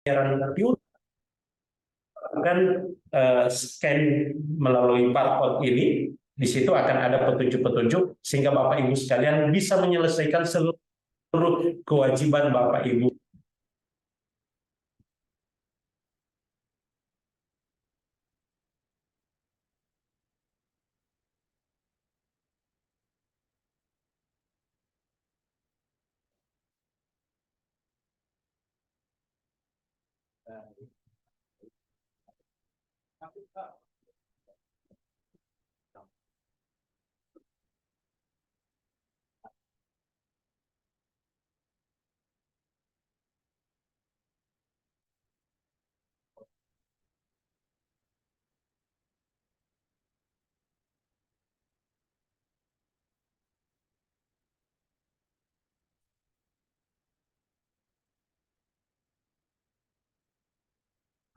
pure kan scan melalui barcode ini, di situ akan ada petunjuk-petunjuk sehingga Bapak Ibu sekalian bisa menyelesaikan seluruh kewajiban Bapak Ibu.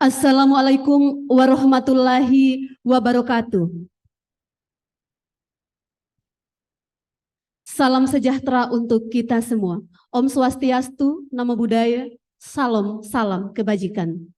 Assalamualaikum warahmatullahi wabarakatuh. Salam sejahtera untuk kita semua. Om Swastiastu, Namo Buddhaya, Salam, salam kebajikan.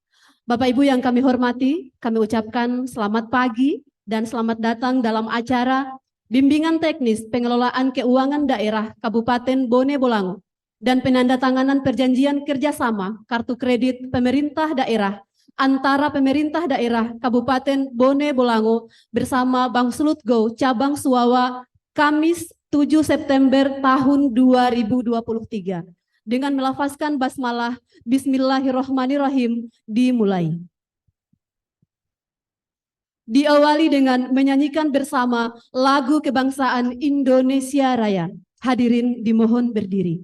Bapak Ibu yang kami hormati, kami ucapkan selamat pagi dan selamat datang dalam acara Bimbingan Teknis Pengelolaan Keuangan Daerah Kabupaten Bone Bolango dan penandatanganan perjanjian kerjasama kartu kredit pemerintah daerah antara pemerintah daerah Kabupaten Bone Bolango bersama Bank Slutgo Cabang Suwawa Kamis 7 September tahun 2023. Dengan melafazkan basmalah Bismillahirrahmanirrahim dimulai. Diawali dengan menyanyikan bersama lagu kebangsaan Indonesia Raya. Hadirin dimohon berdiri.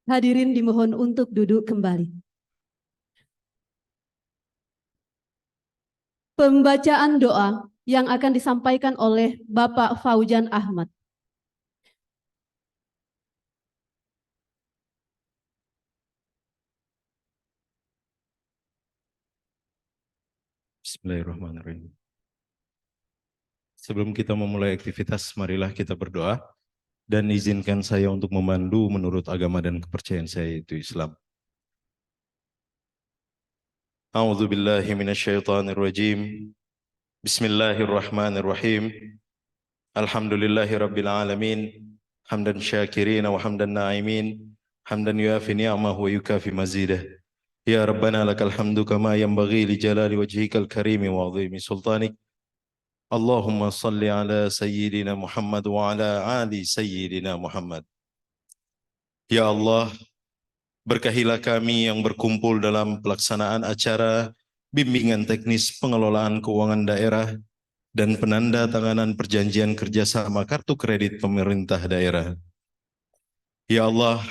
Hadirin dimohon untuk duduk kembali. Pembacaan doa yang akan disampaikan oleh Bapak Faujan Ahmad. Bismillahirrahmanirrahim. Sebelum kita memulai aktivitas, marilah kita berdoa dan izinkan saya untuk memandu menurut agama dan kepercayaan saya, yaitu Islam. A'udzu billahi minasyaitonir rajim. Bismillahirrahmanirrahim. Alhamdulillahi rabbil alamin. Hamdan syakirin wa hamdan na'imin. Hamdan yuafi ni'amahu wa yukafi mazidah. Ya Rabbana lakal hamdu kama yanbaghi li jalali wajhikal karimi wa 'azimi sultanik. Allahumma salli ala sayyidina Muhammad wa ala ali sayyidina Muhammad. Ya Allah, berkahilah kami yang berkumpul dalam pelaksanaan acara bimbingan teknis pengelolaan keuangan daerah dan penanda tanganan perjanjian kerjasama kartu kredit pemerintah daerah. Ya Allah,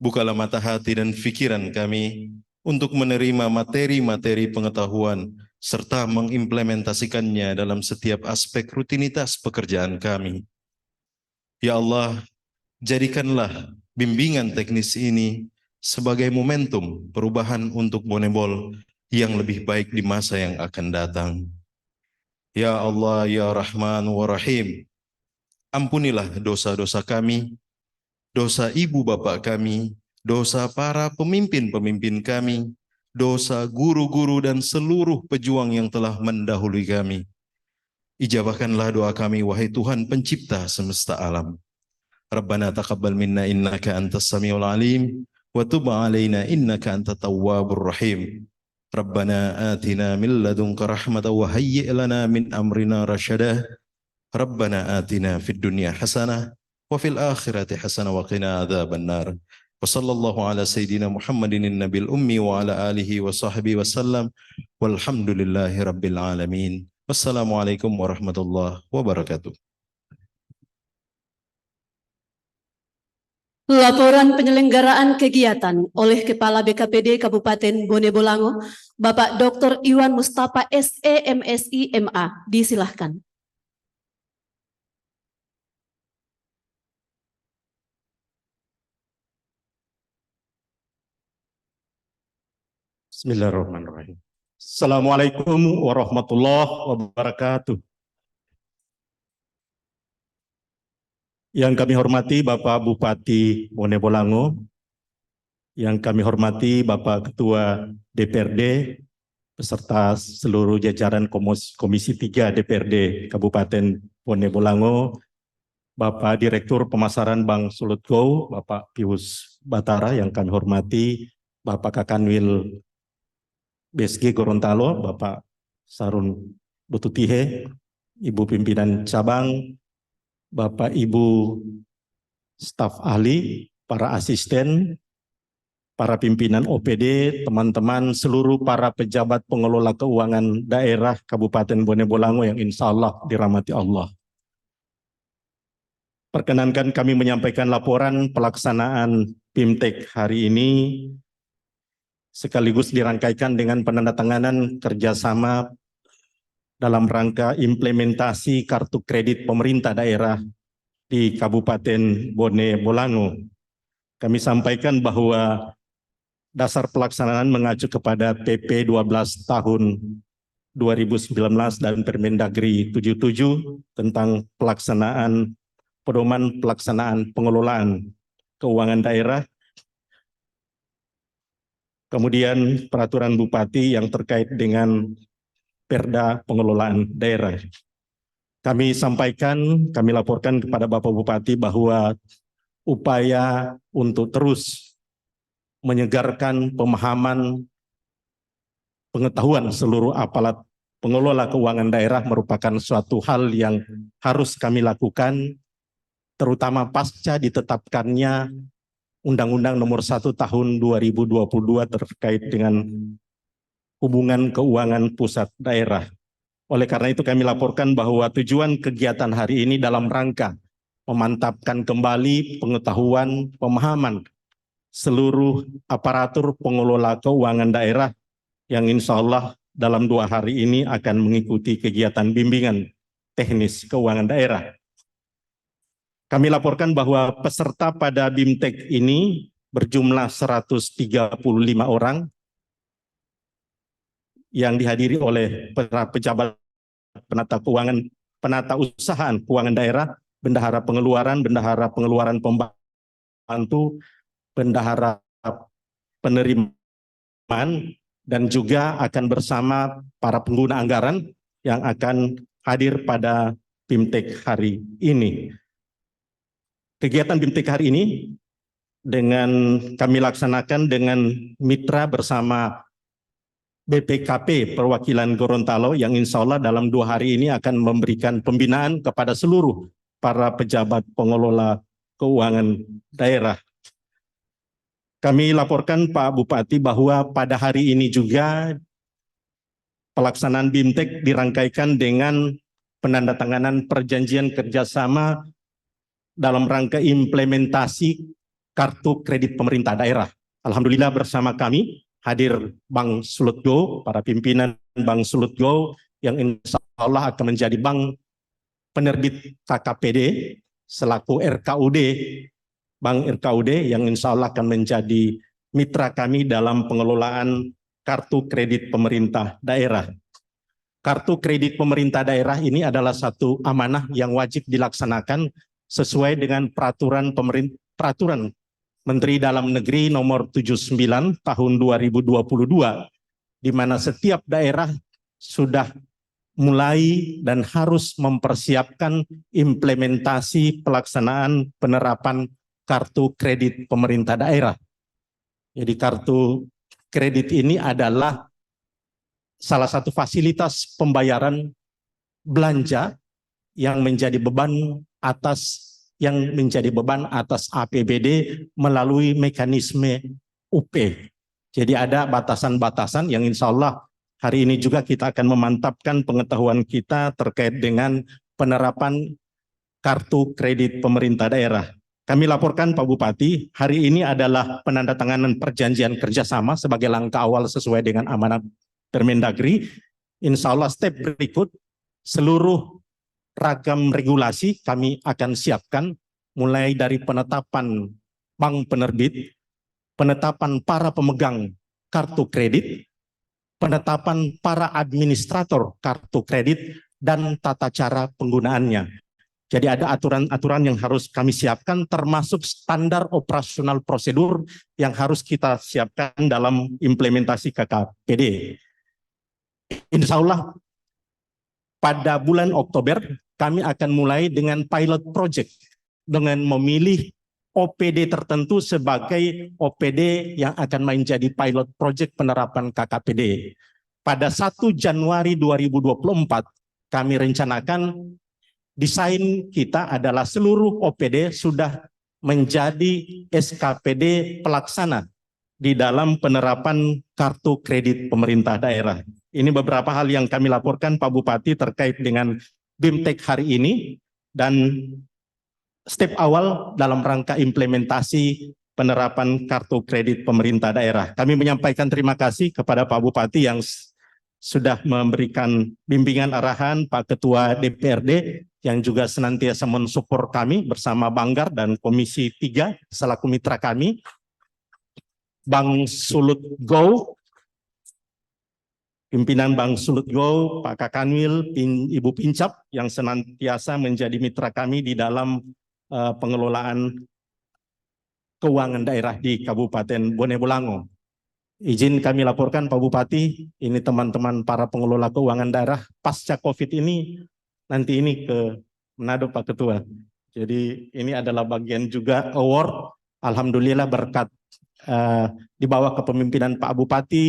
bukalah mata hati dan pikiran kami untuk menerima materi-materi pengetahuan serta mengimplementasikannya dalam setiap aspek rutinitas pekerjaan kami. Ya Allah, jadikanlah bimbingan teknis ini sebagai momentum perubahan untuk Bonebol yang lebih baik di masa yang akan datang. Ya Allah, ya Rahman wa Rahim, ampunilah dosa-dosa kami, dosa ibu bapak kami, dosa para pemimpin-pemimpin kami, dosa guru-guru dan seluruh pejuang yang telah mendahului kami. Ijabahkanlah doa kami, wahai Tuhan pencipta semesta alam. Rabbana taqabbal minna innaka antas samiul alim wa tub alaina innaka antat tawwabur rahim. Rabbana atina min ladunka rahmatan wa hayyi' lana min amrina rasyada. Rabbana atina fid dunya hasanah wa fil akhirati hasanah wa qina adzabannar. Wa sallallahu ala sayyidina Muhammadin nabil ummi wa ala alihi wa sahbihi wasallam. Walhamdulillahi rabbil alamin. Wassalamualaikum warahmatullahi wabarakatuh. Laporan penyelenggaraan kegiatan oleh Kepala BKPD Kabupaten Bone Bolango, Bapak Dr. Iwan Mustafa SE MSI MA, disilahkan. Bismillahirrahmanirrahim. Assalamualaikum warahmatullahi wabarakatuh. Yang kami hormati Bapak Bupati Bone Bolango, yang kami hormati Bapak Ketua DPRD, beserta seluruh jajaran Komisi 3 DPRD Kabupaten Bone Bolango, Bapak Direktur Pemasaran Bank Sulut Go, Bapak Pius Batara, yang kami hormati Bapak Kakanwil BSG Gorontalo, Bapak Sarun Bututihe, Ibu Pimpinan Cabang, Bapak Ibu staf ahli, para asisten, para pimpinan OPD, teman-teman, seluruh para pejabat pengelola keuangan daerah Kabupaten Bone Bolango yang insya Allah dirahmati Allah. Perkenankan kami menyampaikan laporan pelaksanaan BIMTEK hari ini, sekaligus dirangkaikan dengan penandatanganan kerjasama dalam rangka implementasi kartu kredit pemerintah daerah di Kabupaten Bone Bolango. Kami sampaikan bahwa dasar pelaksanaan mengacu kepada PP 12 tahun 2019 dan Permendagri 77 tentang pelaksanaan pedoman pelaksanaan pengelolaan keuangan daerah. Kemudian peraturan bupati yang terkait dengan Perda pengelolaan daerah. Kami sampaikan, kami laporkan kepada Bapak Bupati bahwa upaya untuk terus menyegarkan pemahaman pengetahuan seluruh aparat pengelola keuangan daerah merupakan suatu hal yang harus kami lakukan, terutama pasca ditetapkannya Undang-Undang Nomor 1 Tahun 2022 terkait dengan hubungan keuangan pusat daerah. Oleh karena itu kami laporkan bahwa tujuan kegiatan hari ini dalam rangka memantapkan kembali pengetahuan, pemahaman seluruh aparatur pengelola keuangan daerah yang insya Allah dalam 2 hari ini akan mengikuti kegiatan bimbingan teknis keuangan daerah. Kami laporkan bahwa peserta pada BIMTEK ini berjumlah 135 orang yang dihadiri oleh para pejabat penata keuangan, penata usahaan keuangan daerah, bendahara pengeluaran pembantu, bendahara penerimaan, dan juga akan bersama para pengguna anggaran yang akan hadir pada BIMTEK hari ini. Kegiatan BIMTEK hari ini dengan kami laksanakan dengan mitra bersama BPKP Perwakilan Gorontalo yang insya Allah dalam 2 hari ini akan memberikan pembinaan kepada seluruh para pejabat pengelola keuangan daerah. Kami laporkan Pak Bupati bahwa pada hari ini juga pelaksanaan BIMTEK dirangkaikan dengan penandatanganan perjanjian kerjasama dalam rangka implementasi kartu kredit pemerintah daerah. Alhamdulillah bersama kami hadir Bank Sulutgo, para pimpinan Bank Sulutgo yang insya Allah akan menjadi bank penerbit KKPD selaku RKUD, Bank RKUD yang insya Allah akan menjadi mitra kami dalam pengelolaan kartu kredit pemerintah daerah. Kartu kredit pemerintah daerah ini adalah satu amanah yang wajib dilaksanakan sesuai dengan peraturan Menteri Dalam Negeri nomor 79 tahun 2022, di mana setiap daerah sudah mulai dan harus mempersiapkan implementasi pelaksanaan penerapan kartu kredit pemerintah daerah. Jadi kartu kredit ini adalah salah satu fasilitas pembayaran belanja yang menjadi beban atas APBD melalui mekanisme UP. Jadi ada batasan-batasan yang insya Allah hari ini juga kita akan memantapkan pengetahuan kita terkait dengan penerapan kartu kredit pemerintah daerah. Kami laporkan Pak Bupati, hari ini adalah penandatanganan perjanjian kerjasama sebagai langkah awal sesuai dengan amanat Permendagri. Insya Allah step berikut, seluruh ragam regulasi kami akan siapkan, mulai dari penetapan bank penerbit, penetapan para pemegang kartu kredit, penetapan para administrator kartu kredit, dan tata cara penggunaannya. Jadi ada aturan-aturan yang harus kami siapkan, termasuk standar operasional prosedur yang harus kita siapkan dalam implementasi KKPD. Insya Allah pada bulan Oktober kami akan mulai dengan pilot project dengan memilih OPD tertentu sebagai OPD yang akan menjadi pilot project penerapan KKPD. Pada 1 Januari 2024 kami rencanakan desain kita adalah seluruh OPD sudah menjadi SKPD pelaksana di dalam penerapan kartu kredit pemerintah daerah. Ini beberapa hal yang kami laporkan Pak Bupati terkait dengan BIMTEK hari ini dan step awal dalam rangka implementasi penerapan kartu kredit pemerintah daerah. Kami menyampaikan terima kasih kepada Pak Bupati yang sudah memberikan bimbingan arahan, Pak Ketua DPRD yang juga senantiasa mensupport kami bersama Banggar dan Komisi 3 selaku mitra kami, Bank Sulut Go, pimpinan Bank Sulut Go, Pak Kakanwil, Ibu Pincap yang senantiasa menjadi mitra kami di dalam pengelolaan keuangan daerah di Kabupaten Bone Bolango. Izin kami laporkan Pak Bupati, ini teman-teman para pengelola keuangan daerah pasca COVID ini, nanti ini ke Manado Pak Ketua. Jadi ini adalah bagian juga award, Alhamdulillah berkat di bawah kepemimpinan Pak Bupati,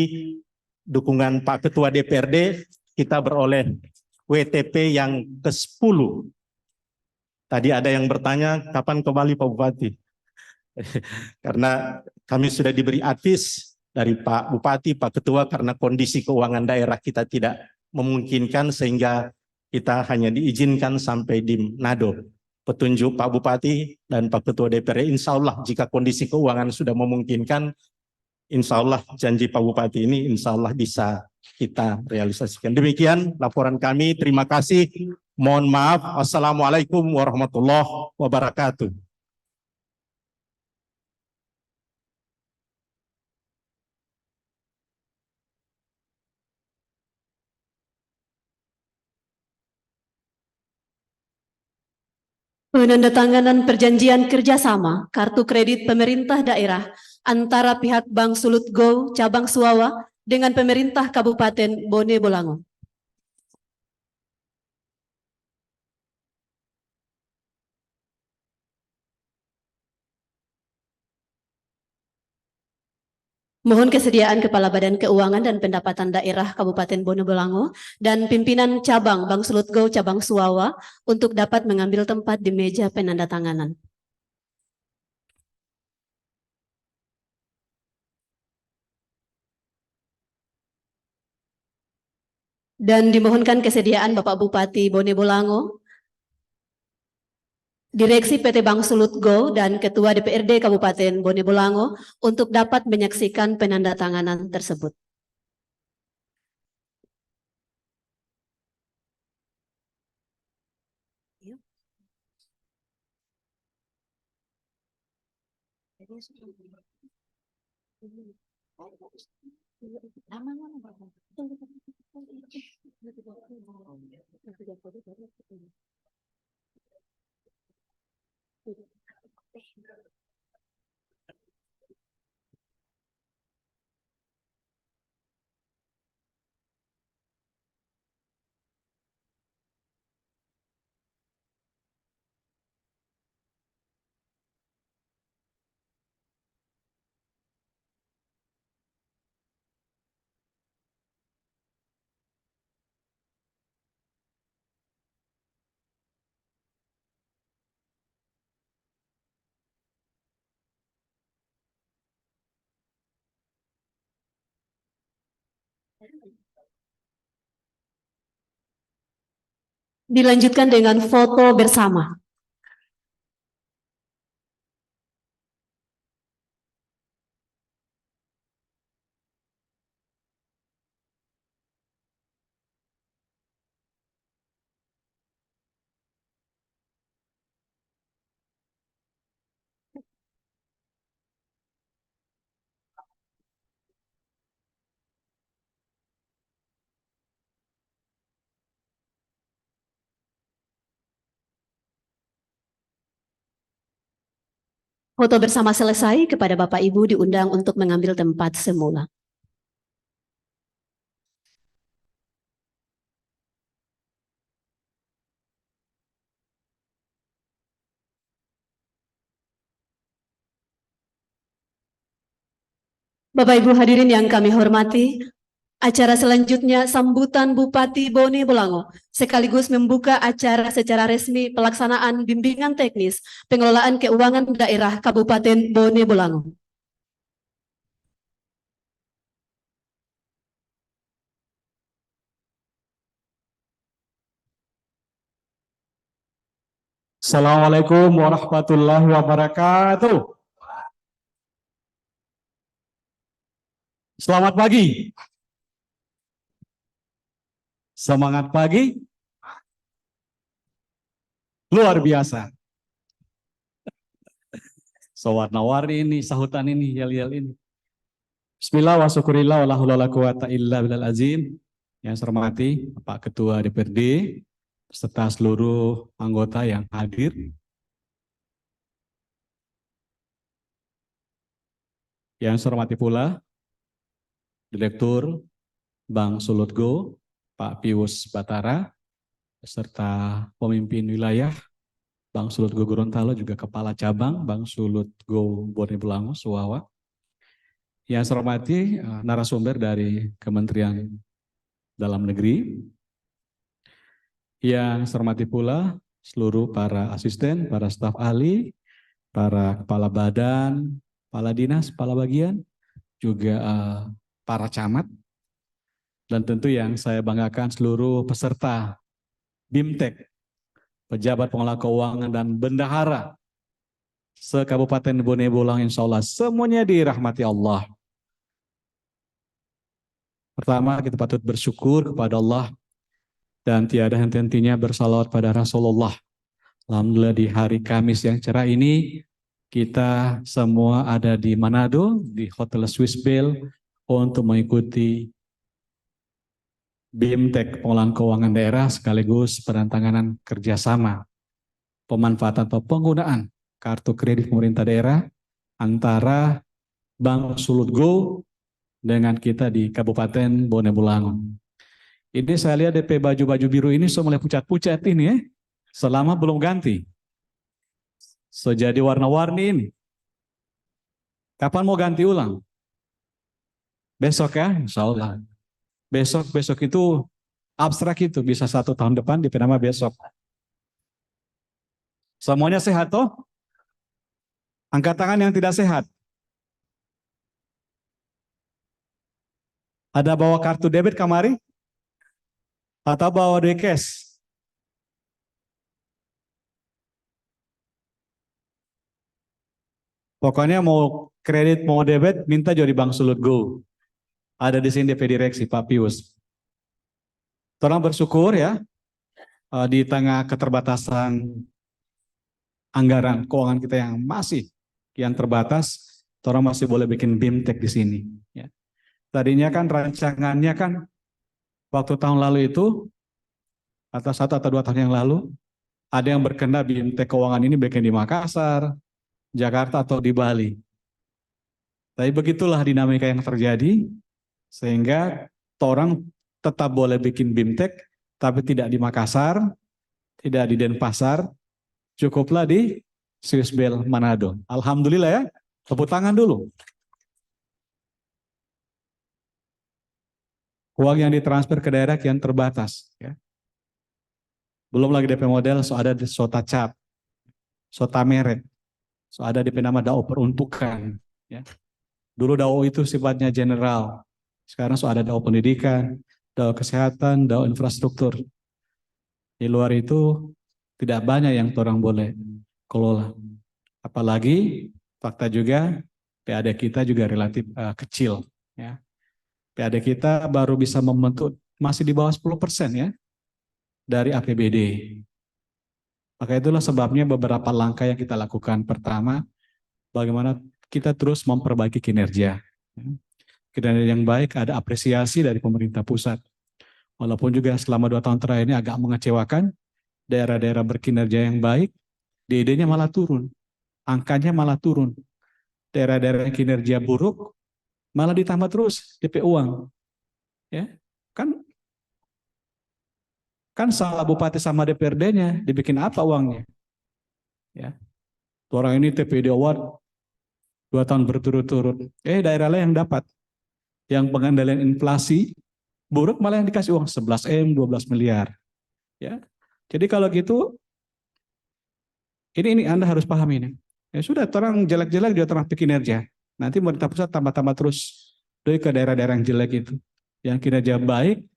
dukungan Pak Ketua DPRD, kita beroleh WTP yang ke-10. Tadi ada yang bertanya, kapan kembali Pak Bupati? Karena kami sudah diberi advis dari Pak Bupati, Pak Ketua, karena kondisi keuangan daerah kita tidak memungkinkan sehingga kita hanya diizinkan sampai di Manado. Petunjuk Pak Bupati dan Pak Ketua DPR, insya Allah jika kondisi keuangan sudah memungkinkan, insya Allah janji Pak Bupati ini insya Allah bisa kita realisasikan. Demikian laporan kami, terima kasih. Mohon maaf. Assalamualaikum warahmatullahi wabarakatuh. Penandatanganan perjanjian kerjasama kartu kredit pemerintah daerah antara pihak Bank Sulut Go Cabang Suawa dengan pemerintah Kabupaten Bone Bolango. Mohon kesediaan Kepala Badan Keuangan dan Pendapatan Daerah Kabupaten Bone Bolango dan pimpinan cabang Bank Sulut Go Cabang Suawa untuk dapat mengambil tempat di meja penandatanganan. Dan dimohonkan kesediaan Bapak Bupati Bone Bolango, Direksi PT Bank Sulut Go, dan Ketua DPRD Kabupaten Bone Bolango untuk dapat menyaksikan penandatanganan tersebut. Dilanjutkan dengan foto bersama. Foto bersama selesai, kepada Bapak Ibu diundang untuk mengambil tempat semula. Bapak Ibu hadirin yang kami hormati, acara selanjutnya sambutan Bupati Bone Bolango sekaligus membuka acara secara resmi pelaksanaan bimbingan teknis pengelolaan keuangan daerah Kabupaten Bone Bolango. Assalamualaikum warahmatullahi wabarakatuh. Selamat pagi. Semangat pagi. Luar biasa. Sawarna-warni ini, sahutan ini, yel-yel ini. Bismillah wa syukurillah wa la haula wa la quwata illa billahil azim. Yang saya hormati Pak Ketua DPRD serta seluruh anggota yang hadir. Yang saya hormati pula Direktur Bank Sulut Go, Pak Pius Batara, serta pemimpin wilayah Bank Sulut Go Gorontalo, juga Kepala Cabang Bank Sulut Go Bone Bolango, Suwawa. Yang saya hormati narasumber dari Kementerian Dalam Negeri. Yang saya hormati pula seluruh para asisten, para staf ahli, para kepala badan, kepala dinas, kepala bagian, juga para camat, dan tentu yang saya banggakan seluruh peserta BIMTEK, pejabat pengelola keuangan dan bendahara se-Kabupaten Bone Bolango, insya Allah semuanya dirahmati Allah. Pertama, kita patut bersyukur kepada Allah dan tiada henti-hentinya bersalawat pada Rasulullah. Alhamdulillah di hari Kamis yang cerah ini kita semua ada di Manado, di Hotel Swiss Bell untuk mengikuti BIMTEK pengelolaan keuangan daerah sekaligus penandatanganan kerjasama pemanfaatan atau penggunaan kartu kredit pemerintah daerah antara Bank Sulut Go dengan kita di Kabupaten Bone Bolango. Ini saya lihat DP baju-baju biru ini sudah mulai pucat-pucat ini ya, selama belum ganti. So jadi warna-warni ini. Kapan mau ganti ulang? Besok ya, insya Allah. Besok itu abstrak, itu bisa 1 tahun depan di nama besok. Semuanya sehat toh? Angkat tangan yang tidak sehat. Ada bawa kartu debit kemari? Atau bawa duit cash? Pokoknya mau kredit, mau debit, minta jadi Bank Sulut Go. Ada di sini DP Direksi, Pak Pius. Orang bersyukur ya, di tengah keterbatasan anggaran keuangan kita yang masih kian terbatas, orang masih boleh bikin BIMTEK di sini. Ya. Tadinya kan rancangannya kan waktu tahun lalu itu, atau 1 atau 2 tahun yang lalu, ada yang berkehendak BIMTEK keuangan ini bikin di Makassar, Jakarta atau di Bali. Tapi begitulah dinamika yang terjadi, sehingga orang tetap boleh bikin BIMTEK, tapi tidak di Makassar, tidak di Denpasar, cukuplah di Swissbel Manado. Alhamdulillah ya, tepuk tangan dulu. Uang yang ditransfer ke daerah kian terbatas. Ya. Belum lagi DP model, so ada sota cap, sota merek, so ada DP nama DAO peruntukan. Ya. Dulu DAO itu sifatnya general, sekarang so ada DAO pendidikan, DAO kesehatan, DAO infrastruktur. Di luar itu tidak banyak yang orang boleh kelola. Apalagi fakta juga PAD kita juga relatif kecil. Ya. PAD kita baru bisa membentuk masih di bawah 10% ya dari APBD. Maka itulah sebabnya beberapa langkah yang kita lakukan. Pertama, bagaimana kita terus memperbaiki kinerja. Kinerja yang baik, ada apresiasi dari pemerintah pusat. Walaupun juga selama 2 tahun terakhir ini agak mengecewakan, daerah-daerah berkinerja yang baik, DD-nya malah turun, angkanya malah turun. Daerah-daerah yang kinerja buruk, malah ditambah terus DP uang. Ya, kan salah bupati sama DPRD-nya, dibikin apa uangnya? Ya, orang ini TPD Award 2 tahun berturut-turut. Daerah lain yang dapat, yang pengendalian inflasi buruk malah yang dikasih uang 11 M, 12 miliar. Ya, jadi kalau gitu, ini Anda harus paham ini. Ya sudah, orang jelek-jelek dia terang kinerja. Nanti pemerintah pusat tambah-tambah terus dari ke daerah-daerah yang jelek itu. Yang kinerja baik,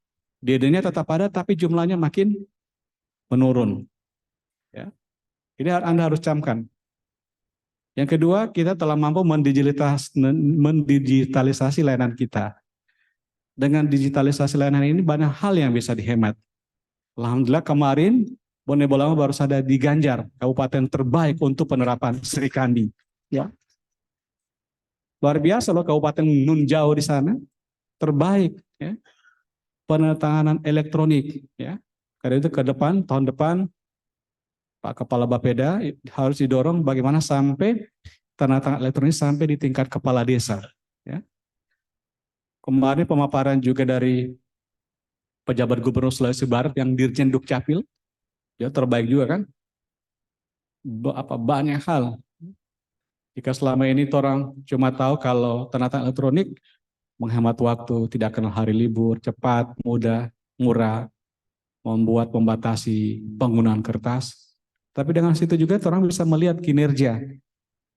DD-nya tetap ada, tapi jumlahnya makin menurun. Ya. Ini Anda harus camkan. Yang kedua, kita telah mampu mendigitalisasi layanan kita. Dengan digitalisasi layanan ini banyak hal yang bisa dihemat. Alhamdulillah kemarin Bone Bolango baru saja diganjar kabupaten terbaik untuk penerapan Sri Kandi. Ya. Luar biasa loh Kabupaten Nunjau di sana, terbaik. Ya. Penandatanganan elektronik. Ya. Karena itu ke depan, tahun depan, Pak Kepala Bapeda harus didorong bagaimana sampai penandatanganan elektronik sampai di tingkat kepala desa. Ya. Kemarin pemaparan juga dari pejabat Gubernur Sulawesi Barat yang Dirjen Dukcapil, ya terbaik juga kan? Banyak hal. Jika selama ini orang cuma tahu kalau penandatanganan elektronik menghemat waktu, tidak kenal hari libur, cepat, mudah, murah, membatasi penggunaan kertas. Tapi dengan situ juga orang bisa melihat kinerja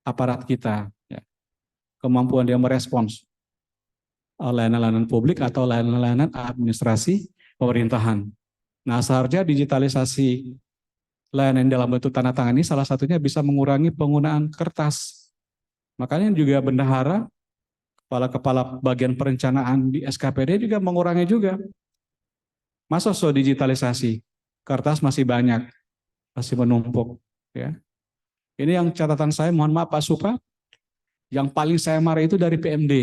aparat kita, ya. Kemampuan dia merespons layanan-layanan publik atau layanan-layanan administrasi pemerintahan. Nah, seharusnya digitalisasi layanan dalam bentuk tanda tangan ini salah satunya bisa mengurangi penggunaan kertas. Makanya juga bendahara, kepala-kepala bagian perencanaan di SKPD juga mengurangi juga. Masa digitalisasi, kertas masih banyak, masih menumpuk. Ya. Ini yang catatan saya, mohon maaf Pak Supa, yang paling saya marah itu dari PMD.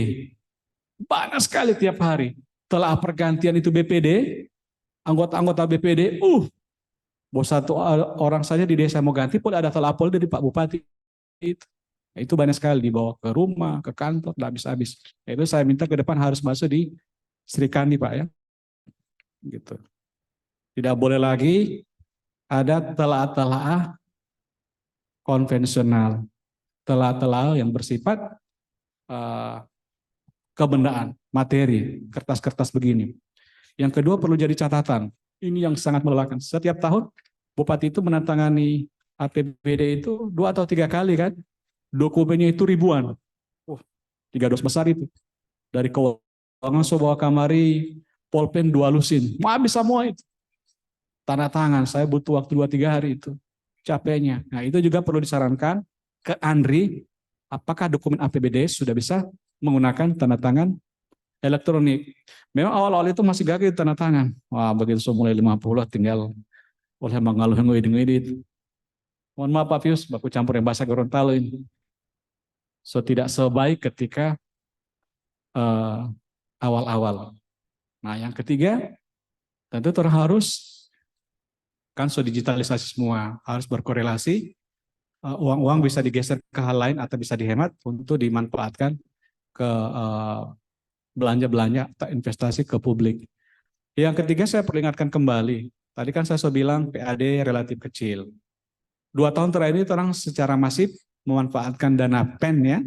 Banyak sekali tiap hari. Telah pergantian itu BPD, anggota-anggota BPD, bos satu orang saja di desa mau ganti pun ada telapor dari Pak Bupati. Itu banyak sekali dibawa ke rumah, ke kantor, tidak habis-habis. Itu saya minta ke depan harus masuk di Sri Kandi Pak ya. Gitu. Tidak boleh lagi ada telaah-telaah konvensional, telaah-telaah yang bersifat kebendaan, materi, kertas-kertas begini. Yang kedua perlu jadi catatan. Ini yang sangat melelahkan. Setiap tahun Bupati itu menantangani APBD itu 2 atau 3 kali kan. Dokumennya itu ribuan. 3 dos besar itu. Dari keuangan bawa kamari, polpen 2 lusin. Mau habis semua itu. tanda tangan, saya butuh waktu 2-3 hari itu, capeknya. Nah itu juga perlu disarankan ke Andri, apakah dokumen APBD sudah bisa menggunakan tanda tangan elektronik. Memang awal-awal itu masih gagal tanda tangan. Wah begitu mulai 50 tinggal oleh mengaluh ngedit. Mohon maaf Pak Pius, baku campur yang bahasa Gorontalo ini. So tidak sebaik ketika awal-awal. Nah yang ketiga, tentu orang harus, kan sudah digitalisasi semua, harus berkorelasi, uang-uang bisa digeser ke hal lain atau bisa dihemat untuk dimanfaatkan ke belanja-belanja atau investasi ke publik. Yang ketiga saya peringatkan kembali, tadi kan saya sudah bilang PAD relatif kecil. 2 tahun terakhir ini orang secara masif memanfaatkan dana PEN ya,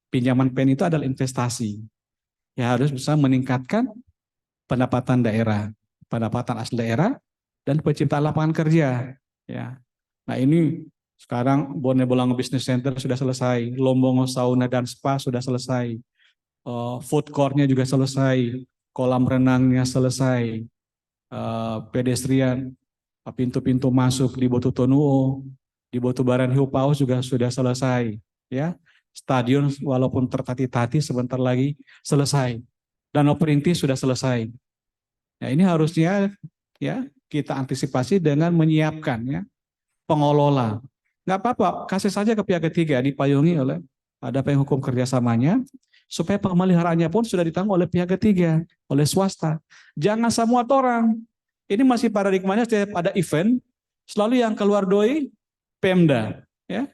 pinjaman PEN itu adalah investasi. Ya harus bisa meningkatkan pendapatan daerah, pendapatan asli daerah, dan penciptaan lapangan kerja. Ya, nah ini sekarang Bone Bolango Business Center sudah selesai, Lombongo Sauna dan Spa sudah selesai, food court-nya juga selesai, kolam renangnya selesai, pedestrian, pintu-pintu masuk di Botutonuo, di Botubaran Hiu Paus juga sudah selesai. Ya, stadion walaupun tertati-tati sebentar lagi selesai. Danau Perintis sudah selesai. Ya, ini harusnya ya kita antisipasi dengan menyiapkan ya pengelola. Nggak apa-apa, kasih saja ke pihak ketiga, dipayungi oleh ada payung hukum kerjasamanya, supaya pemeliharaannya pun sudah ditanggung oleh pihak ketiga, oleh swasta. Jangan semua orang. Ini masih paradigmanya setiap ada event, selalu yang keluar doi Pemda. Ya.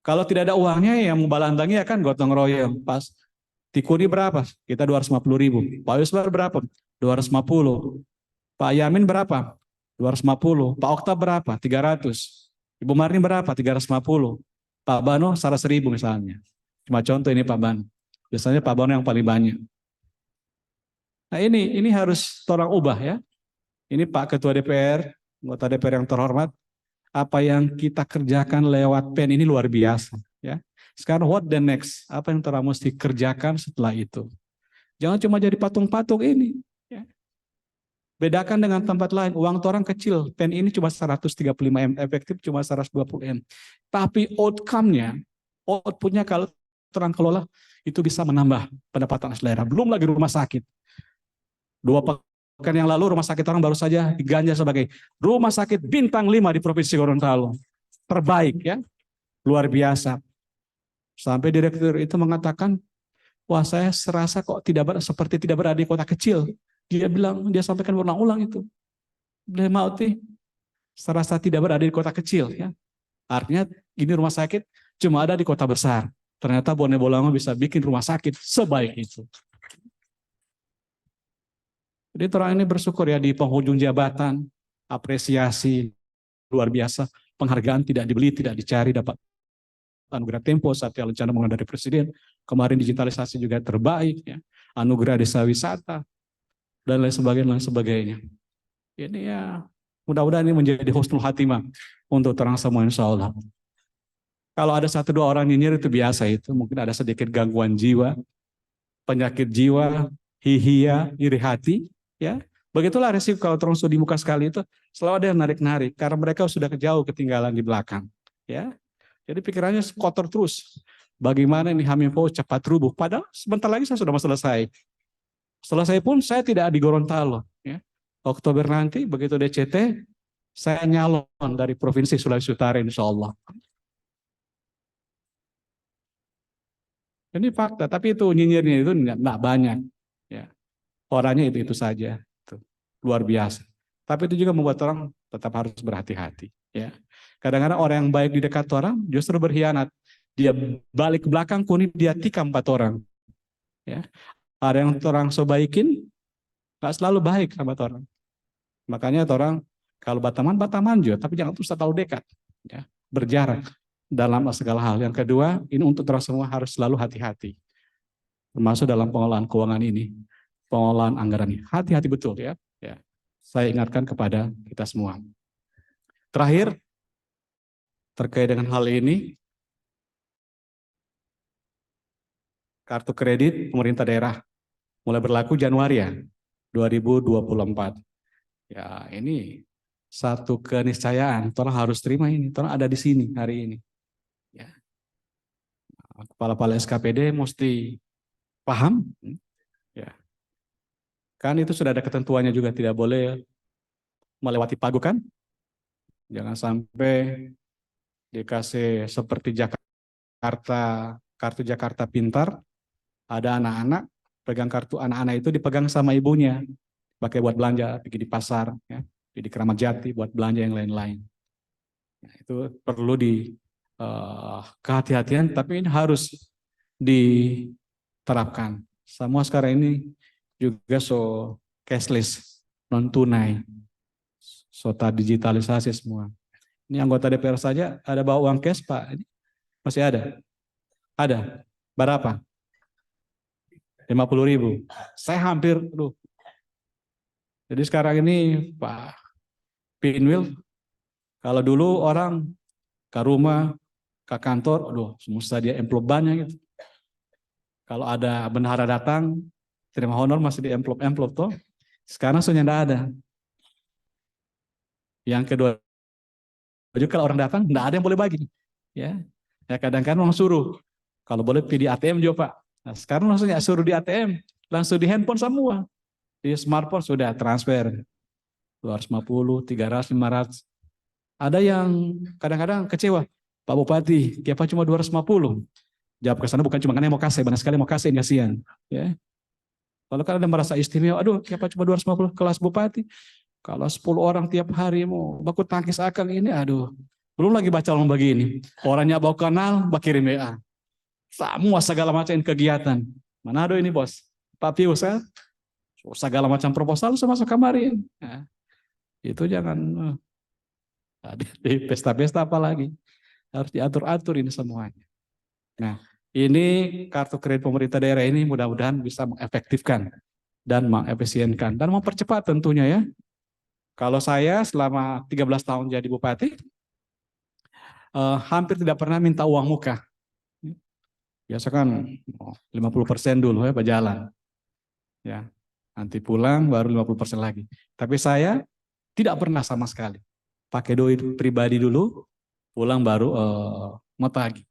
Kalau tidak ada uangnya, yang membalantangi ya kan gotong royong. Pas Tikuni berapa? Kita 250.000. Pak Yusbar berapa? 250. Pak Yamin berapa? 250. Pak Okta berapa? 300. Ibu Marni berapa? 350. Pak Bano 100.000 misalnya. Cuma contoh ini Pak Bano. Biasanya Pak Bano yang paling banyak. Nah ini harus orang ubah ya. Ini Pak Ketua DPR, anggota DPR yang terhormat, apa yang kita kerjakan lewat PEN ini luar biasa ya. Sekarang what the next? Apa yang orang mesti kerjakan setelah itu? Jangan cuma jadi patung-patung ini. Ya. Bedakan dengan tempat lain. Uang orang kecil. PEN ini cuma 135M. Efektif cuma 120M. Tapi outcome-nya, output-nya kalau orang kelola, itu bisa menambah pendapatan asli daerah. Belum lagi rumah sakit. 2 pekan yang lalu rumah sakit orang baru saja diganja sebagai rumah sakit bintang 5 di Provinsi Gorontalo. Terbaik ya. Luar biasa. Sampai direktur itu mengatakan, wah saya serasa kok seperti tidak berada di kota kecil. Dia sampaikan berulang-ulang itu. Beliau mauti, serasa tidak berada di kota kecil. Ya. Artinya ini rumah sakit cuma ada di kota besar. Ternyata Bone Bolango bisa bikin rumah sakit sebaik itu. Jadi orang ini bersyukur ya di penghujung jabatan, apresiasi luar biasa, penghargaan tidak dibeli, tidak dicari, dapat anugerah Tempo, Satya Lencana Bangun dari Presiden, kemarin digitalisasi juga terbaik, ya. Anugerah Desa Wisata, dan lain sebagainya. Ini ya mudah-mudahan ini menjadi husnul khatimah untuk orang semua insya Allah. Kalau ada 1-2 orang nyinyir itu biasa itu, mungkin ada sedikit gangguan jiwa, penyakit jiwa, hihia, iri hati, ya. Begitulah resiko kalau terus di muka sekali itu selalu ada yang narik-narik karena mereka sudah jauh ketinggalan di belakang, ya. Jadi pikirannya kotor terus. Bagaimana ini Hamimpo cepat rubuh? Padahal sebentar lagi saya sudah mau selesai. Selesai pun saya tidak di Gorontalo, ya. Oktober nanti begitu DCT saya nyalon dari Provinsi Sulawesi Utara insya Allah. Ini fakta, tapi itu nyinyirnya itu enggak banyak, ya. Orangnya itu saja, itu luar biasa. Tapi itu juga membuat orang tetap harus berhati-hati, ya. Kadang-kadang orang yang baik di dekat orang justru berkhianat. Dia balik ke belakang kuning dia tikam 4 orang, ya. Ada yang orang sebaikin nggak selalu baik sama orang. Makanya orang kalau bataman juga, tapi jangan terus terlalu dekat, ya. Berjarak dalam segala hal. Yang kedua, ini untuk orang semua harus selalu hati-hati. Termasuk dalam pengelolaan keuangan ini, pengelolaan anggaran ini. Hati-hati betul ya. Ya. Saya ingatkan kepada kita semua. Terakhir, terkait dengan hal ini, kartu kredit pemerintah daerah mulai berlaku Januari ya, 2024. Ya, ini satu keniscayaan, orang harus terima ini, orang ada di sini hari ini. Ya. Kepala-kepala SKPD mesti paham, ya. Kan itu sudah ada ketentuannya juga, tidak boleh melewati pagu kan? Jangan sampai dikasih seperti Jakarta, kartu Jakarta Pintar, ada anak-anak pegang kartu, anak-anak itu dipegang sama ibunya, pakai buat belanja, pergi di pasar, ya, di Keramat Jati buat belanja yang lain-lain. Nah, itu perlu kehati-hatian, tapi ini harus diterapkan. Semua sekarang ini juga cashless, non tunai, digitalisasi semua. Ini anggota DPR saja ada bawa uang cash, Pak? Masih ada? Ada. Berapa? 50.000. Saya hampir, Jadi sekarang ini Pak Pinwil, kalau dulu orang ke rumah, ke kantor, semua dia amplop banyak gitu. Kalau ada bendahara datang, terima honor masih di amplop toh. Sekarang sudah tidak ada. Yang kedua, juga kalau orang datang, tidak ada yang boleh bagi. Ya kadang-kadang orang suruh, kalau boleh pilih ATM juga Pak. Nah, sekarang langsung suruh di ATM, langsung di handphone semua. Di smartphone sudah transfer 250, 300, 500. Ada yang kadang-kadang kecewa, Pak Bupati, kenapa cuma 250? Jawab ke sana bukan cuma karena mau kasih, banyak sekali mau kasih, kasihan. Ya. Kalau kan ada merasa istimewa, kenapa cuma 250 kelas Bupati? Kalau 10 orang tiap hari mau baku tangkis akal ini, belum lagi baca lomba begini. Orangnya bawa kenal, kirim WA. Semua segala macam kegiatan. Mana ini bos? Pak Pius kan? Segala macam proposal masuk kemarin. Nah, itu jangan di pesta-pesta apalagi. Harus diatur-atur ini semuanya. Nah, ini kartu kredit pemerintah daerah ini mudah-mudahan bisa mengefektifkan dan mengefisienkan dan mempercepat tentunya ya. Kalau saya selama 13 tahun jadi bupati, hampir tidak pernah minta uang muka. Biasa kan 50% dulu ya berjalan. Ya, nanti pulang baru 50% lagi. Tapi saya tidak pernah sama sekali. Pakai duit pribadi dulu, pulang baru mau tagih.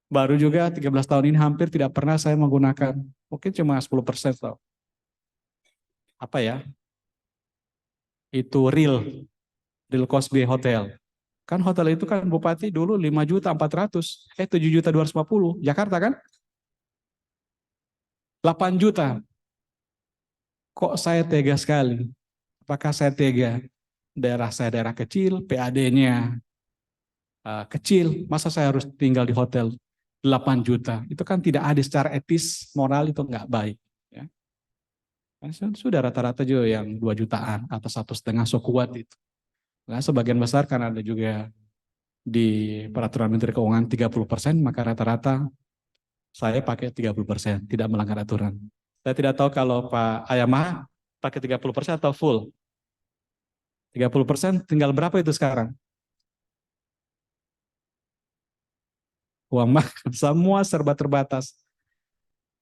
Baru juga 13 tahun ini hampir tidak pernah saya menggunakan, mungkin cuma 10% tau. Apa ya? Itu real cost biaya hotel. Kan hotel itu kan bupati dulu 5.400.000, 7.250.000, Jakarta kan? 8 juta. Kok saya tega sekali? Apakah saya tega? Daerah saya daerah kecil, PAD-nya kecil, masa saya harus tinggal di hotel 8 juta? Itu kan tidak adil secara etis, moral itu nggak baik. Ya. Sudah rata-rata juga yang 2 jutaan atau 1,5 so kuat itu. Nah, sebagian besar karena ada juga di peraturan Menteri Keuangan 30%, maka rata-rata saya pakai 30%, tidak melanggar aturan. Saya tidak tahu kalau Pak Ayamah pakai 30% atau full. 30% tinggal berapa itu sekarang? Uang makan, semua serba terbatas.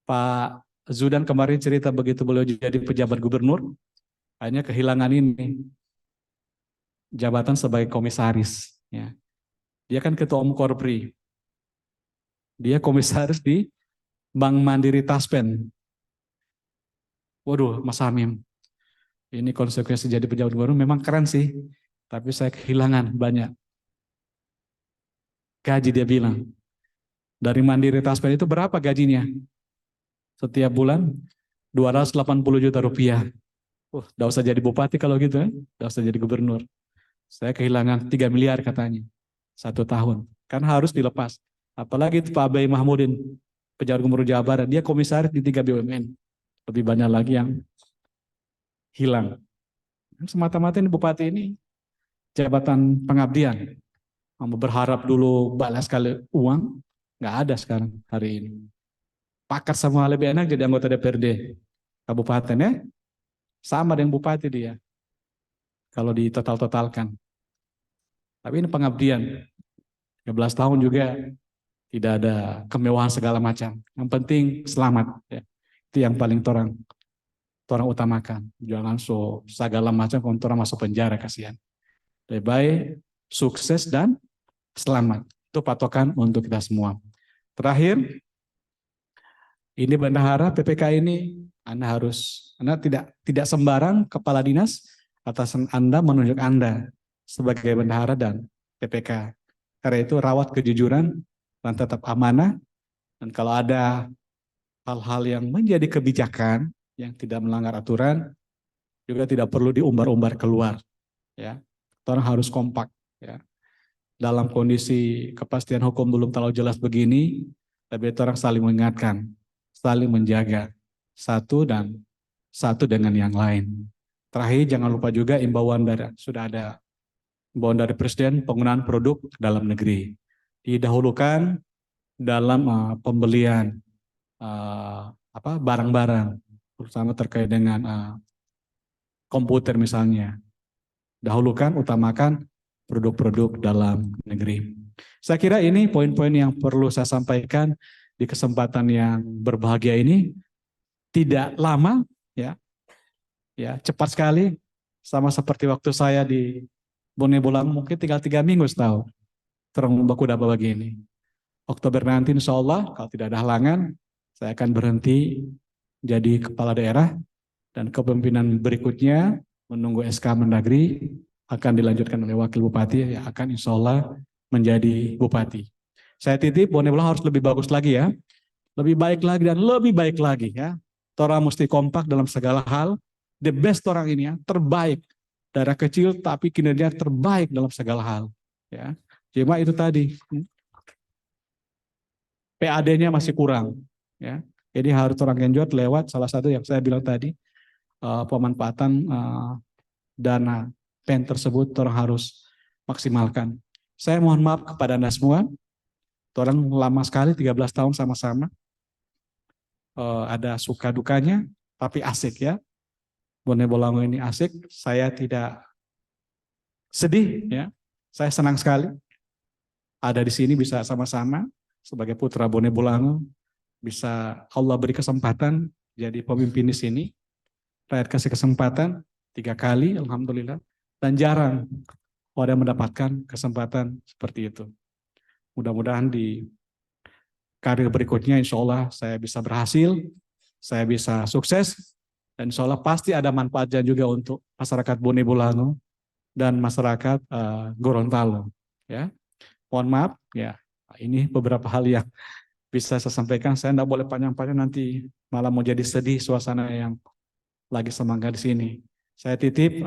Pak Zudan kemarin cerita begitu beliau jadi pejabat gubernur, hanya kehilangan ini, jabatan sebagai komisaris. Ya. Dia kan ketua umum Korpri. Dia komisaris di Bank Mandiri Taspen. Waduh, Mas Hamim, ini konsekuensi jadi pejabat gubernur memang keren sih, tapi saya kehilangan banyak. Gaji dia bilang. Dari Mandiri Taspen itu berapa gajinya? Setiap bulan 280 juta rupiah. Udah usah jadi bupati kalau gitu ya. Udah usah jadi gubernur. Saya kehilangan 3 miliar katanya. 1 tahun. Kan harus dilepas. Apalagi itu Pak Abai Mahmudin, pejabat gubernur Jawa Barat. Dia komisaris di 3 BUMN. Lebih banyak lagi yang hilang. Semata-mata ini bupati ini jabatan pengabdian. Berharap dulu balas kali uang. Nggak ada sekarang hari ini. Pakat semua lebih enak jadi anggota DPRD kabupaten ya. Sama dengan bupati dia. Kalau ditotal-totalkan. Tapi ini pengabdian. 13 tahun juga tidak ada kemewahan segala macam. Yang penting selamat. Ya. Itu yang paling torang utamakan. Jangan segala macam kalau orang masuk penjara, kasihan. lebih baik, sukses, dan selamat. Itu patokan untuk kita semua. Terakhir, ini bendahara PPK ini, Anda tidak sembarang kepala dinas atasan Anda menunjuk Anda sebagai bendahara dan PPK. Karena itu rawat kejujuran dan tetap amanah. Dan kalau ada hal-hal yang menjadi kebijakan yang tidak melanggar aturan, juga tidak perlu diumbar-umbar keluar. Ya, orang harus kompak. Ya, dalam kondisi kepastian hukum belum terlalu jelas begini, tapi orang saling mengingatkan, saling menjaga satu dengan yang lain. Terakhir, jangan lupa juga imbauan dari Presiden penggunaan produk dalam negeri. Didahulukan dalam pembelian barang-barang, terutama terkait dengan komputer misalnya. Dahulukan, utamakan produk-produk dalam negeri. Saya kira ini poin-poin yang perlu saya sampaikan di kesempatan yang berbahagia ini. Tidak lama, ya cepat sekali, sama seperti waktu saya di Bone Bolango, mungkin tinggal 3 minggu setahu terang baku dapat begini. Oktober nanti insya Allah kalau tidak ada halangan, saya akan berhenti jadi kepala daerah dan kepemimpinan berikutnya menunggu SK Mendagri akan dilanjutkan oleh wakil bupati yang akan insya Allah menjadi bupati. Saya titip Bone Bolango harus lebih bagus lagi ya, lebih baik lagi dan lebih baik lagi ya. Orang mesti kompak dalam segala hal. The best orang ini ya, terbaik. Daerah kecil tapi kinerja terbaik dalam segala hal. Ya, cuma itu tadi. PAD-nya masih kurang. Ya, jadi harus orang genjot lewat salah satu yang saya bilang tadi, pemanfaatan dana PEN tersebut orang harus maksimalkan. Saya mohon maaf kepada Anda semua. Orang lama sekali 13 tahun sama-sama. Ada suka dukanya, tapi asik ya. Bone Bolango ini asik, saya tidak sedih ya. Saya senang sekali ada di sini bisa sama-sama sebagai putra Bone Bolango, bisa Allah beri kesempatan jadi pemimpin di sini. Rakyat kasih kesempatan 3 kali, alhamdulillah, dan jarang orang mendapatkan kesempatan seperti itu. Mudah-mudahan di karir berikutnya insya Allah saya bisa berhasil, saya bisa sukses, dan insya Allah pasti ada manfaatnya juga untuk masyarakat Bone Bolango dan masyarakat Gorontalo. Ya, mohon maaf ya, ini beberapa hal yang bisa saya sampaikan. Saya tidak boleh panjang-panjang nanti malah mau jadi sedih suasana yang lagi semangat di sini. Saya titip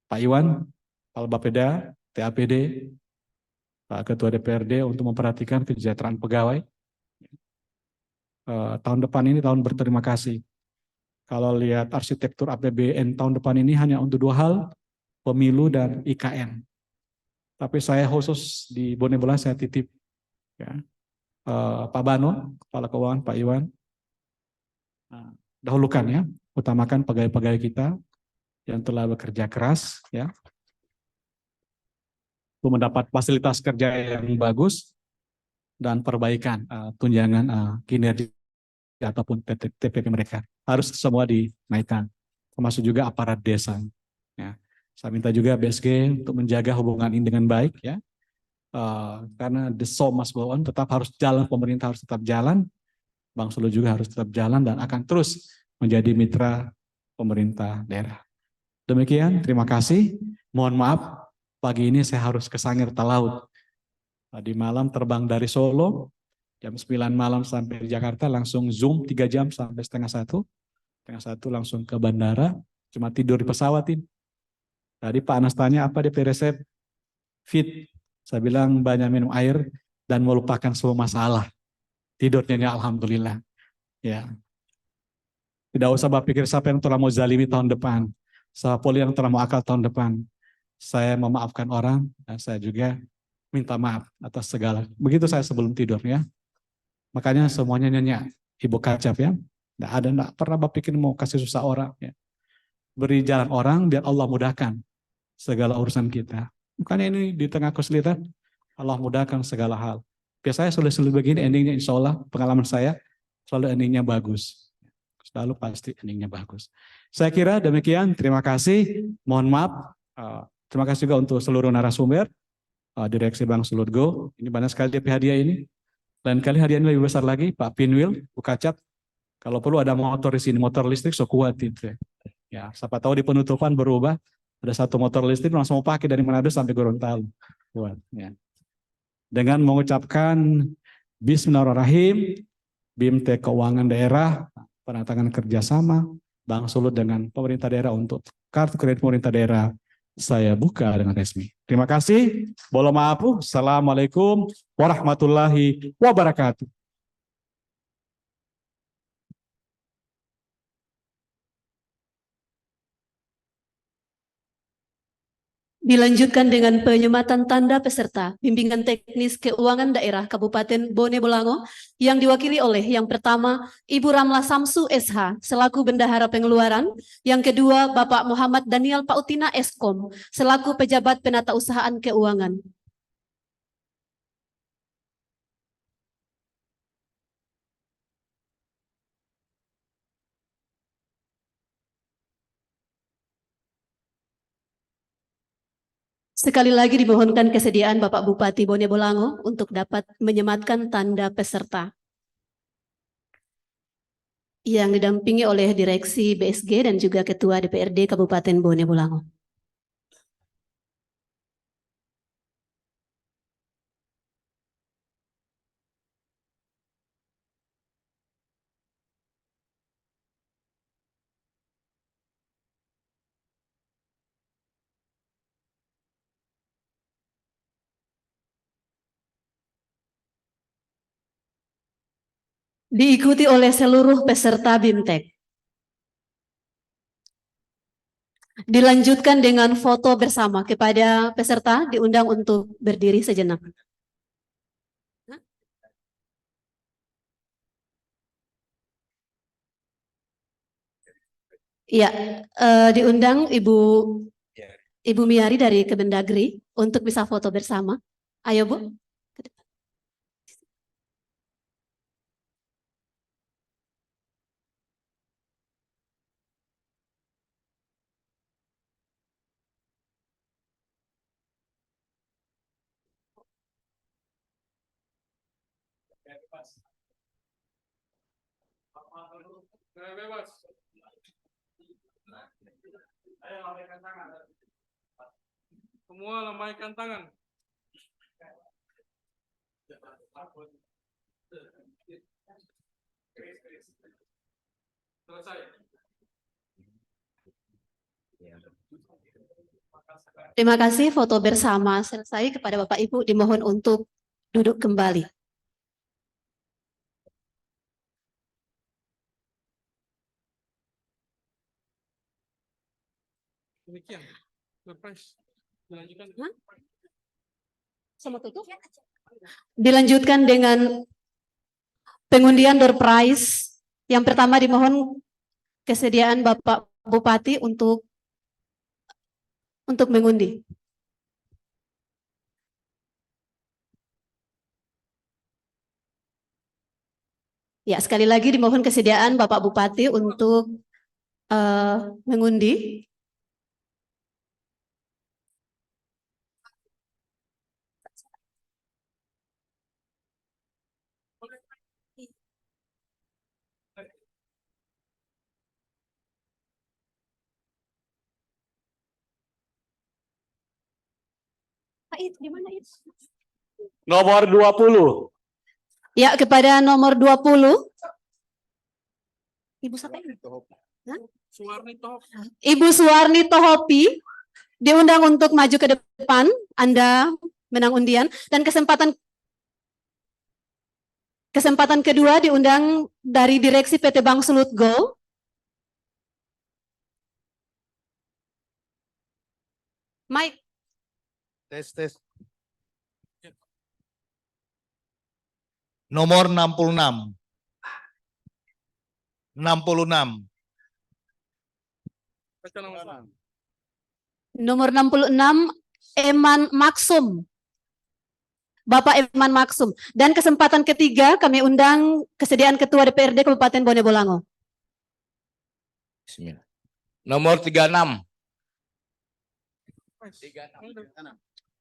Pak Iwan, Kepala Bapeda, TAPD, Pak Ketua DPRD untuk memperhatikan kesejahteraan pegawai. Tahun depan ini tahun berterima kasih. Kalau lihat arsitektur APBN tahun depan ini hanya untuk 2 hal, pemilu dan IKN. Tapi saya khusus di Bone Bolango saya titip ya, Pak Bano, Kepala Keuangan, Pak Iwan, dahulukan ya, utamakan pegawai-pegawai kita yang telah bekerja keras ya, untuk mendapat fasilitas kerja yang bagus dan perbaikan tunjangan kinerja ataupun TPP mereka harus semua dinaikkan, termasuk juga aparat desa. Ya, saya minta juga BSG untuk menjaga hubungan ini dengan baik ya, karena the show must go on, tetap harus jalan, pemerintah harus tetap jalan, Bang Sulu juga harus tetap jalan dan akan terus menjadi mitra pemerintah daerah. Demikian, terima kasih. Mohon maaf, pagi ini saya harus ke Sangir Talaut. Tadi malam terbang dari Solo, jam 9 malam sampai di Jakarta, langsung Zoom 3 jam sampai setengah 1 langsung ke bandara, cuma tidur di pesawat ini. Tadi Pak Anas tanya apa DP resep? Fit. Saya bilang banyak minum air dan melupakan semua masalah. Tidurnya alhamdulillah. Ya. Tidak usah berpikir siapa yang telah mau zalimi tahun depan, siapa yang telah mau akal tahun depan. Saya memaafkan orang dan saya juga minta maaf atas segala. Begitu saya sebelum tidur ya. Makanya semuanya nyanyi Ibu Kacap ya. Tidak pernah berpikir mau kasih susah orang ya. Beri jalan orang biar Allah mudahkan segala urusan kita. Bukannya ini di tengah kesulitan Allah mudahkan segala hal. Biasanya sulit-sulit begini endingnya insya Allah pengalaman saya selalu endingnya bagus. Selalu pasti endingnya bagus. Saya kira demikian. Terima kasih. Mohon maaf Terima kasih juga untuk seluruh narasumber, Direksi Bank Sulut Go. Ini banyak sekali DP hadiah ini. Lain kali hadiah ini lebih besar lagi, Pak Pinwil, Bu Kacat. Kalau perlu ada motor di sini, motor listrik so kuat itu. Ya, siapa tahu di penutupan berubah, ada satu motor listrik langsung mau pakai dari Manado sampai Gorontalo. Kuat. Ya. Dengan mengucapkan Bismillahirrahmanirrahim, BIMT Keuangan Daerah, penandatangan kerjasama Bank Sulut dengan pemerintah daerah untuk kartu kredit pemerintah daerah saya buka dengan resmi. Terima kasih. Bolo maafu. Assalamualaikum warahmatullahi wabarakatuh. Dilanjutkan dengan penyematan tanda peserta Bimbingan Teknis Keuangan Daerah Kabupaten Bone Bolango yang diwakili oleh yang pertama Ibu Ramla Samsu SH selaku Bendahara Pengeluaran, yang kedua Bapak Muhammad Daniel Pautina Eskom selaku Pejabat Penata Usahaan Keuangan. Sekali lagi dimohonkan kesediaan Bapak Bupati Bone Bolango untuk dapat menyematkan tanda peserta yang didampingi oleh Direksi BSG dan juga Ketua DPRD Kabupaten Bone Bolango. Diikuti oleh seluruh peserta BIMTEK. Dilanjutkan dengan foto bersama. Kepada peserta diundang untuk berdiri sejenak. Iya, diundang Ibu Miari dari Kemendagri untuk bisa foto bersama. Ayo Bu. Semua lambaikan tangan. Selesai. Terima kasih, foto bersama selesai. Kepada Bapak Ibu dimohon untuk duduk kembali. Demikian. Surprise. Dilanjutkan. Sama tutup. Dilanjutkan dengan pengundian door prize. Yang pertama dimohon kesediaan Bapak Bupati untuk mengundi. Ya, sekali lagi dimohon kesediaan Bapak Bupati untuk mengundi. Nomor 20. Ya, kepada nomor 20. Ibu siapa ini? Ibu Suwarni Tohopi diundang untuk maju ke depan. Anda menang undian. Dan kesempatan kedua diundang dari Direksi PT Bank Sulut Go. Mike. Tes. Nomor 66. 66. Nomor 66, Eman Maksum. Bapak Eman Maksum. Dan kesempatan ketiga kami undang kesediaan Ketua DPRD Kabupaten Bone Bolango. Nomor 36.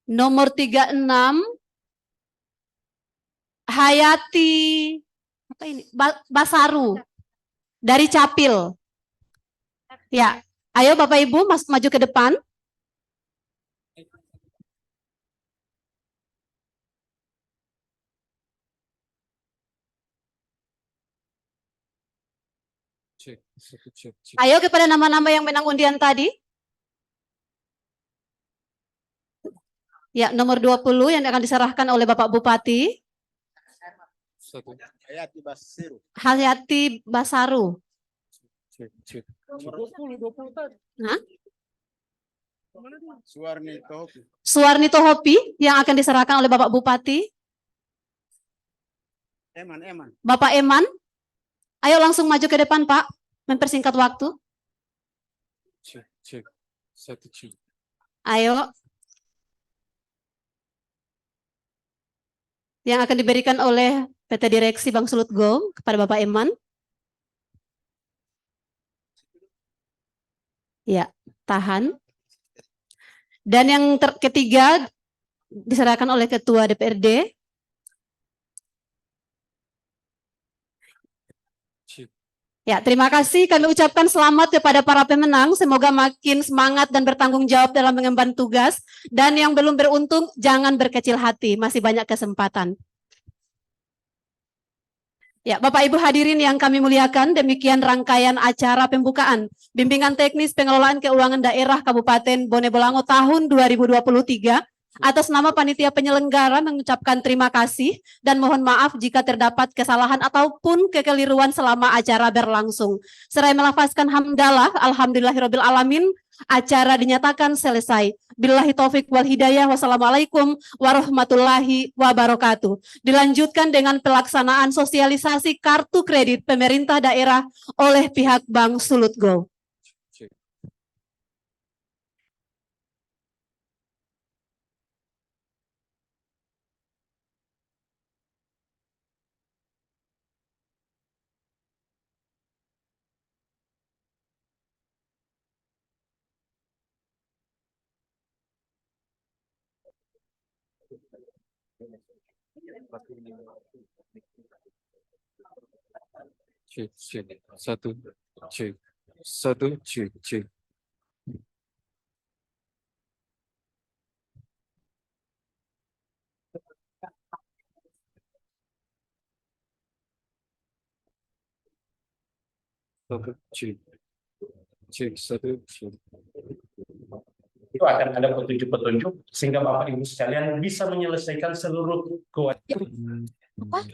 Nomor 36 Hayati apa ini? Basaru dari Capil. Ya, ayo Bapak Ibu maju ke depan. Ayo kepada nama-nama yang menang undian tadi. Ya, nomor 20 yang akan diserahkan oleh Bapak Bupati. Hayati Basaru. Hah? Suwarnito Hopi yang akan diserahkan oleh Bapak Bupati. Bapak Eman. Ayo langsung maju ke depan, Pak. Mempersingkat waktu. Ayo. Yang akan diberikan oleh PT Direksi Bank Sulut Go kepada Bapak Eman. Ya, tahan. Dan yang ketiga diserahkan oleh Ketua DPRD. Ya, terima kasih. Kami ucapkan selamat kepada para pemenang. Semoga makin semangat dan bertanggung jawab dalam mengemban tugas. Dan yang belum beruntung, jangan berkecil hati. Masih banyak kesempatan. Ya, Bapak Ibu hadirin yang kami muliakan, demikian rangkaian acara pembukaan Bimbingan Teknis Pengelolaan Keuangan Daerah Kabupaten Bone Bolango tahun 2023. Atas nama panitia penyelenggara mengucapkan terima kasih dan mohon maaf jika terdapat kesalahan ataupun kekeliruan selama acara berlangsung. Seraya melafazkan hamdalah, alhamdulillahirabbil alamin, acara dinyatakan selesai. Billahi taufik wal hidayah, wassalamualaikum warahmatullahi wabarakatuh. Dilanjutkan dengan pelaksanaan sosialisasi kartu kredit pemerintah daerah oleh pihak Bank Sulut Go. Cek. Itu akan ada petunjuk-petunjuk sehingga Bapak Ibu sekalian bisa menyelesaikan seluruh kewajiban.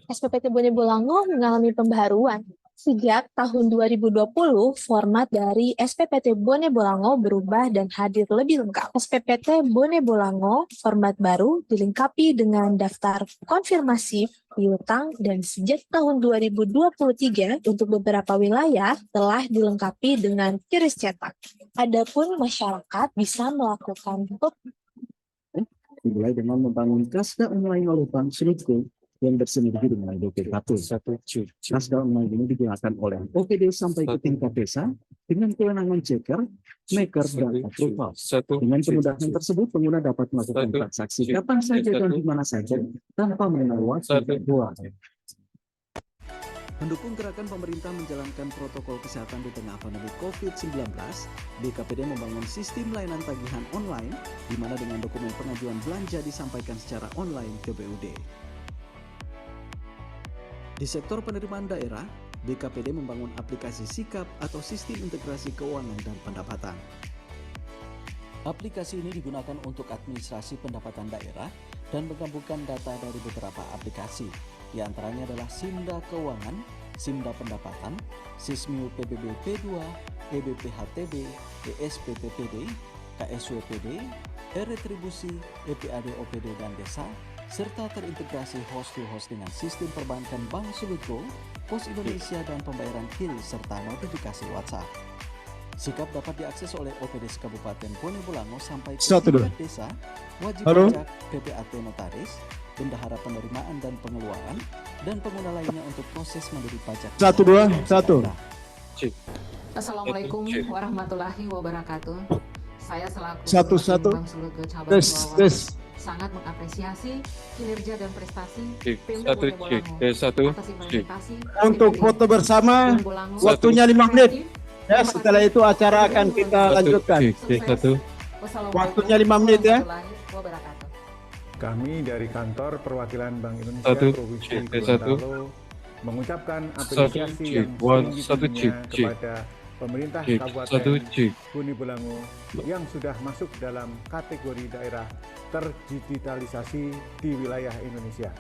SPPT Bone Bolango mengalami pembaharuan. Sejak tahun 2020, format dari SPPT Bone Bolango berubah dan hadir lebih lengkap. SPPT Bone Bolango, format baru, dilengkapi dengan daftar konfirmasi piutang dan sejak tahun 2023 untuk beberapa wilayah telah dilengkapi dengan kiris cetak. Adapun masyarakat bisa melakukan dimulai dengan membangun Kasda online oleh Bank Sulut Go yang bersinergi dengan BPKP. Kasda online ini digunakan oleh OPD sampai ke tingkat desa dengan kewenangan checker, maker, dan approval. Dengan kemudahan tersebut, pengguna dapat melakukan transaksi kapan saja dan di mana saja tanpa mengenal waktu kedua. Mendukung gerakan pemerintah menjalankan protokol kesehatan di tengah pandemi COVID-19, BKPD membangun sistem layanan tagihan online, di mana dengan dokumen pengajuan belanja disampaikan secara online ke BUD. Di sektor penerimaan daerah, BKPD membangun aplikasi Sikap atau Sistem Integrasi Keuangan dan Pendapatan. Aplikasi ini digunakan untuk administrasi pendapatan daerah dan menggabungkan data dari beberapa aplikasi. Di antaranya adalah Simda Keuangan, Simda Pendapatan, Sismiu PBB P2, EBPHTB, ESPPPD, KSWPD, E-Retribusi, EPAD OPD dan Desa, serta terintegrasi host-to-host dengan sistem perbankan Bank Sulut Go, Pos Indonesia dan pembayaran KIL serta notifikasi WhatsApp. Sikap dapat diakses oleh OPD Kabupaten Bone Bolango sampai ke tingkat desa, wajib pajak, PPAT notaris, bendahara penerimaan dan pengeluaran, dan pengguna lainnya untuk proses mandiri pajak. 1, 2, 1. Assalamualaikum warahmatullahi wabarakatuh. Saya selaku Satu-satu. Bang Sulutgo Cabang Tes, Sulawesi tes. sangat mengapresiasi kinerja dan prestasi Cek, Pemda satu, Bone cek, Bolango tes, satu, atas cek. implementasi Untuk SPPT foto bersama, Bone Bolango. waktunya 5 menit. Efektif, Ya, setelah itu acara akan kita lanjutkan. sukses. Waktunya 5 menit ya. Warahmatullahi wabarakatuh. Kami dari kantor perwakilan Bank Indonesia Satu, Provinsi cek, satu. Gorontalo mengucapkan Satu, apresiasi cek, yang one, satu, setinggi-tingginya cek, cek. kepada pemerintah Cek, Kabupaten satu, cek. Bone Bolango yang sudah masuk dalam kategori daerah terdigitalisasi di wilayah Indonesia.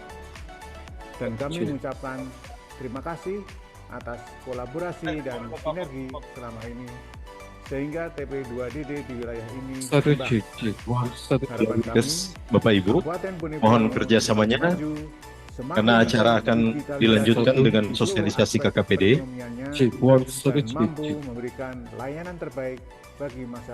Dan kami Cek. mengucapkan terima kasih atas kolaborasi dan sinergi selama ini sehingga TP2DD di wilayah ini Satu, berkembang. cek, cek. Wah, satu, Harapan kami, Yes, Bapak Ibu, Kabupaten Bone mohon Bolango kerjasamanya maju, semakin karena acara akan digitalisasi dilanjutkan di dengan seluruh sosialisasi aspek KKPD. perekonomiannya cek, wah, satu, dan cek, mampu cek. memberikan layanan terbaik bagi masyarakat